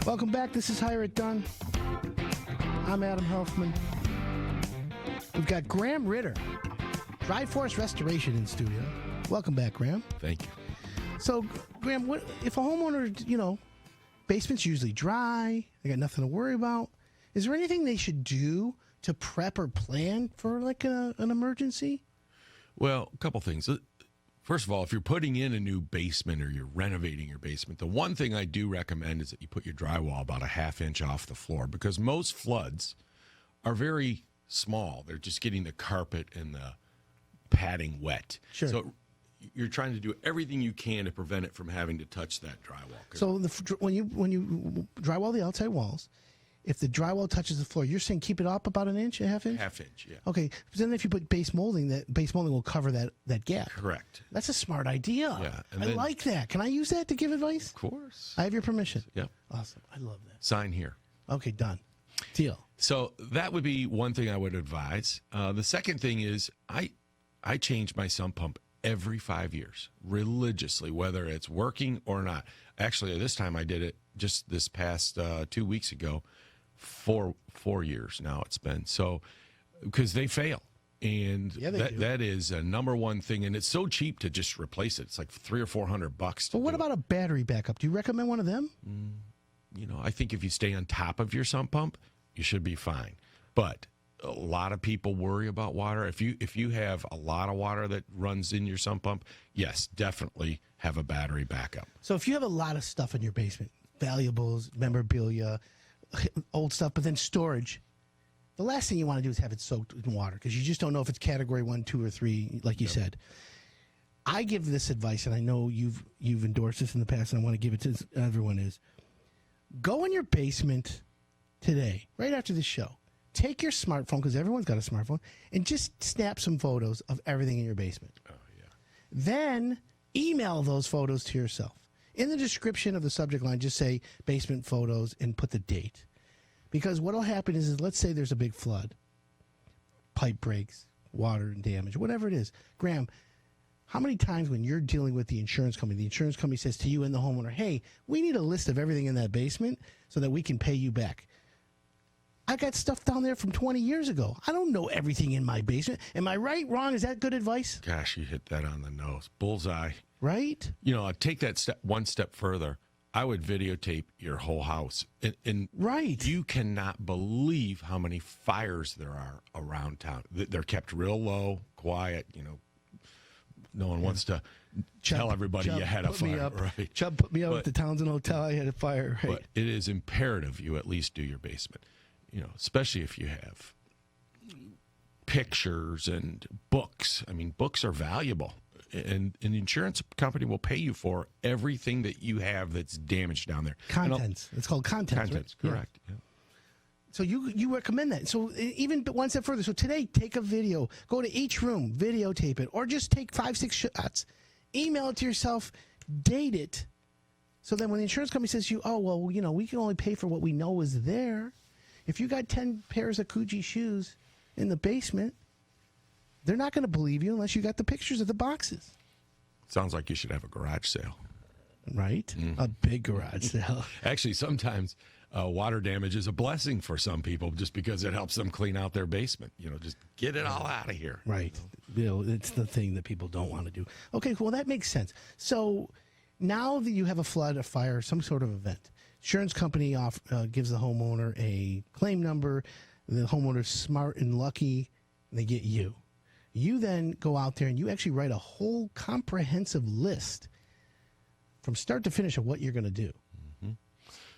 Welcome back. This is Hire It Done. I'm Adam Helfman. We've got Graham Ritter, Driforce Restoration in studio. Welcome back, Graham. Thank you. So, Graham, what if a homeowner, basement's usually dry, they got nothing to worry about, is there anything they should do to prep or plan for like an emergency? Well, a couple things. First of all, if you're putting in a new basement or you're renovating your basement, the one thing I do recommend is that you put your drywall about a half inch off the floor, because most floods are very small. They're just getting the carpet and the padding wet. Sure. So you're trying to do everything you can to prevent it from having to touch that drywall. So when you drywall the outside walls, if the drywall touches the floor, you're saying keep it up about an inch, a half inch? Half inch, yeah. Okay. But then if you put base molding, that base molding will cover that gap. Correct. That's a smart idea. Yeah. I like that. Can I use that to give advice? Of course. I have your permission. Yep. Awesome. I love that. Sign here. Okay, done. Deal. So that would be one thing I would advise. The second thing is I change my sump pump every 5 years, religiously, whether it's working or not. Actually, this time I did it just this past 2 weeks ago. 4 years now it's been. So, because they fail. And that is a number one thing. And it's so cheap to just replace it. It's like $300 or $400. But what about a battery backup? Do you recommend one of them? I think if you stay on top of your sump pump, you should be fine. But a lot of people worry about water. If you have a lot of water that runs in your sump pump, yes, definitely have a battery backup. So if you have a lot of stuff in your basement, valuables, memorabilia, old stuff, but then storage, the last thing you want to do is have it soaked in water, because you just don't know if it's category 1, 2, or 3, like you said. I give this advice, and I know you've endorsed this in the past, and I want to give it to everyone, is go in your basement today, right after this show. Take your smartphone, because everyone's got a smartphone, and just snap some photos of everything in your basement. Oh, yeah. Then email those photos to yourself. In the description of the subject line, just say basement photos and put the date. Because what will happen is let's say there's a big flood, pipe breaks, water damage, whatever it is. Graham, how many times when you're dealing with the insurance company says to you and the homeowner, hey, we need a list of everything in that basement so that we can pay you back. I got stuff down there from 20 years ago. I don't know everything in my basement. Am I right, wrong? Is that good advice? Gosh, you hit that on the nose. Bullseye. Right? I'd take that one step further. I would videotape your whole house. And right. You cannot believe how many fires there are around town. They're kept real low, quiet. No one wants to tell everybody you had a fire. Right. Chubb put me up at the Townsend Hotel. I had a fire. Right. But it is imperative you at least do your basement. Especially if you have pictures and books. I mean, books are valuable. And the insurance company will pay you for everything that you have that's damaged down there. Contents. It's called contents. Contents, right? correct. Yeah. So you recommend that. So even one step further. So today, take a video. Go to each room, videotape it, or just take 5-6 shots. Email it to yourself. Date it. So then when the insurance company says to you, oh, well, we can only pay for what we know is there. If you got 10 pairs of Coogee shoes in the basement, they're not going to believe you unless you got the pictures of the boxes. Sounds like you should have a garage sale. Right? A big garage sale. Actually, sometimes water damage is a blessing for some people just because it helps them clean out their basement. Just get it all out of here. Right. It's the thing that people don't want to do. Okay, well, that makes sense. So now that you have a flood, a fire, some sort of event, insurance company gives the homeowner a claim number. The homeowner's smart and lucky, and they get you. You then go out there and you actually write a whole comprehensive list from start to finish of what you're going to do. Mm-hmm.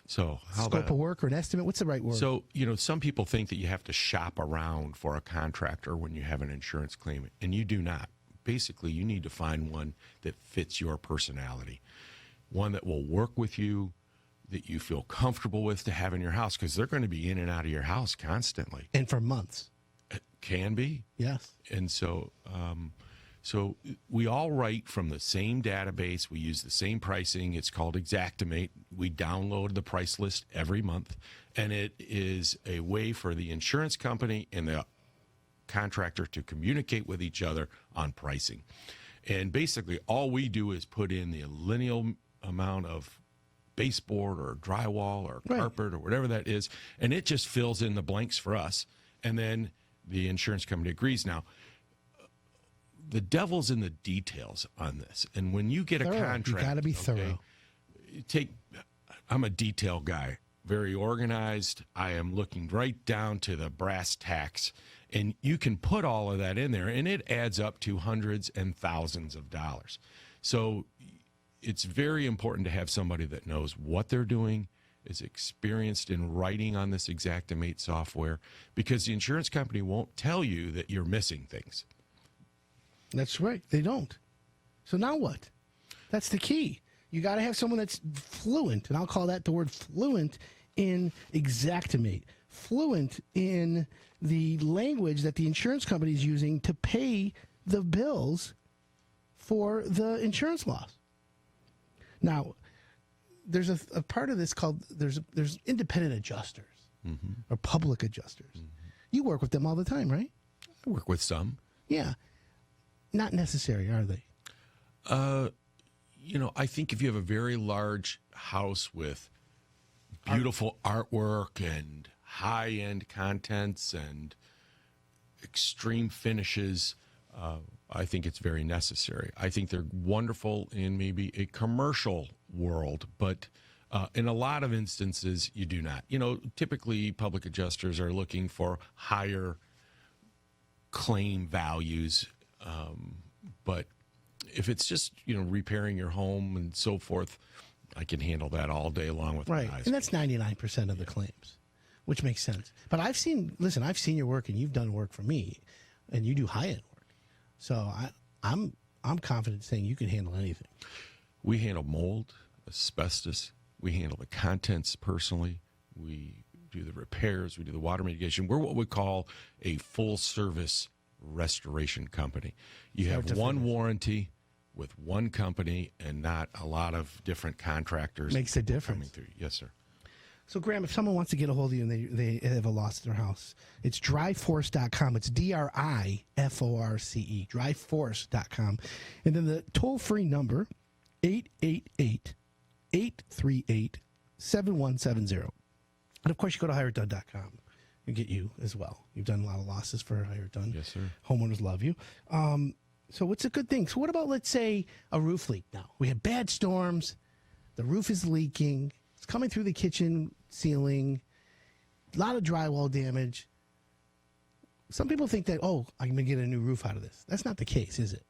So scope of work or an estimate? What's the right word? So, some people think that you have to shop around for a contractor when you have an insurance claim, and you do not. Basically, you need to find one that fits your personality, one that will work with you, that you feel comfortable with to have in your house, because they're going to be in and out of your house constantly. And for months. It can be. Yes. And so we all write from the same database. We use the same pricing. It's called Xactimate. We download the price list every month, and it is a way for the insurance company and the contractor to communicate with each other on pricing. And basically all we do is put in the lineal amount of baseboard or drywall or Right. carpet or whatever that is, and it just fills in the blanks for us. And then the insurance company agrees. Now, the devil's in the details on this. And when you get a Thorough. contract, You got to be thorough. I'm a detail guy, very organized. I am looking right down to the brass tacks. And you can put all of that in there, and it adds up to hundreds and thousands of dollars. So it's very important to have somebody that knows what they're doing, is experienced in writing on this Xactimate software, because the insurance company won't tell you that you're missing things. That's right. They don't. So now what? That's the key. You got to have someone that's fluent, and I'll call that the word fluent in Xactimate, fluent in the language that the insurance company is using to pay the bills for the insurance loss. Now, there's a part of this called there's independent adjusters or public adjusters. You work with them all the time, right? I work with some. Yeah. Not necessary, are they? I think if you have a very large house with beautiful artwork and high-end contents and extreme finishes, I think it's very necessary. I think they're wonderful in maybe a commercial world, but in a lot of instances, you do not. Typically public adjusters are looking for higher claim values, but if it's just, repairing your home and so forth, I can handle that all day long with my eyes. And that's 99% of the claims, which makes sense. But I've seen your work, and you've done work for me, and you do high-end work. So I'm confident saying you can handle anything. We handle mold, asbestos. We handle the contents personally. We do the repairs. We do the water mitigation. We're what we call a full-service restoration company. You have one warranty with one company and not a lot of different contractors. Makes a difference. Coming through. Yes, sir. So, Graham, if someone wants to get a hold of you and they have a loss in their house, it's driforce.com. It's DRIFORCE, driforce.com. And then the toll-free number, 888-838-7170. And, of course, you go to hireitdone.com and get you as well. You've done a lot of losses for Hire It Done. Yes, sir. Homeowners love you. So what's a good thing? So what about, let's say, a roof leak now? We have bad storms. The roof is leaking. It's coming through the kitchen ceiling. A lot of drywall damage. Some people think that, I'm going to get a new roof out of this. That's not the case, is it?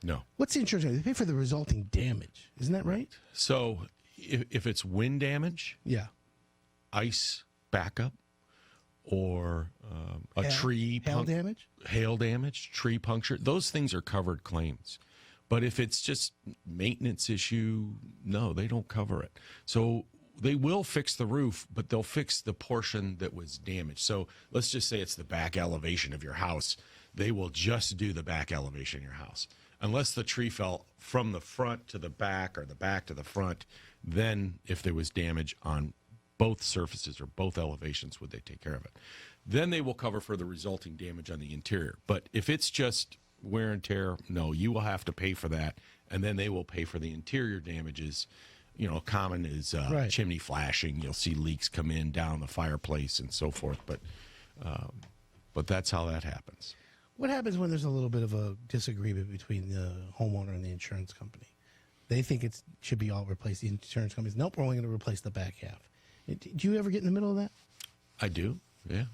No. What's the insurance? They pay for the resulting damage. Isn't that right? So if it's wind damage, Yeah. ice backup, or hail damage, tree puncture, those things are covered claims. But if it's just maintenance issue, no, they don't cover it. So they will fix the roof, but they'll fix the portion that was damaged. So let's just say it's the back elevation of your house. They will just do the back elevation of your house. Unless the tree fell from the front to the back or the back to the front, then if there was damage on both surfaces or both elevations, would they take care of it? Then they will cover for the resulting damage on the interior. But if it's just wear and tear, no, you will have to pay for that, and then they will pay for the interior damages. Common is chimney flashing. You'll see leaks come in down the fireplace and so forth. But that's how that happens. What happens when there's a little bit of a disagreement between the homeowner and the insurance company? They think it should be all replaced. The insurance company's, nope, we're only going to replace the back half. Do you ever get in the middle of that? I do, yeah.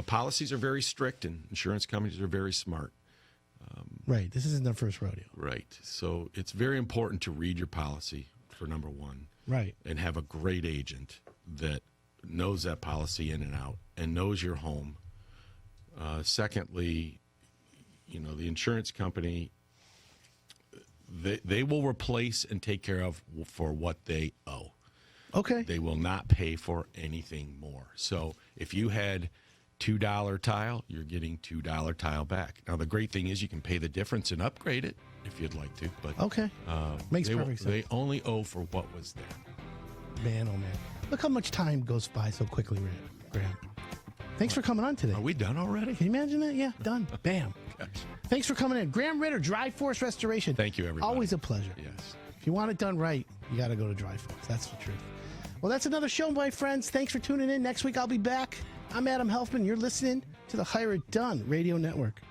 Policies are very strict, and insurance companies are very smart. Right. This isn't their first rodeo. Right. So it's very important to read your policy, for number one. Right. And have a great agent that knows that policy in and out and knows your home. Secondly, the insurance company, they will replace and take care of for what they owe. Okay. They will not pay for anything more. So if you had $2 tile, you're getting $2 tile back. Now, the great thing is you can pay the difference and upgrade it if you'd like to. But okay. Makes perfect sense. They only owe for what was there. Man, oh, man. Look how much time goes by so quickly, Graham. Thanks for coming on today. Are we done already? Can you imagine that? Yeah, done. Bam. Gosh. Thanks for coming in. Graham Ritter, Driforce Restoration. Thank you, everybody. Always a pleasure. Yes. If you want it done right, you got to go to Driforce. That's the truth. Well, that's another show, my friends. Thanks for tuning in. Next week, I'll be back. I'm Adam Helfman. You're listening to the Hire It Done Radio Network.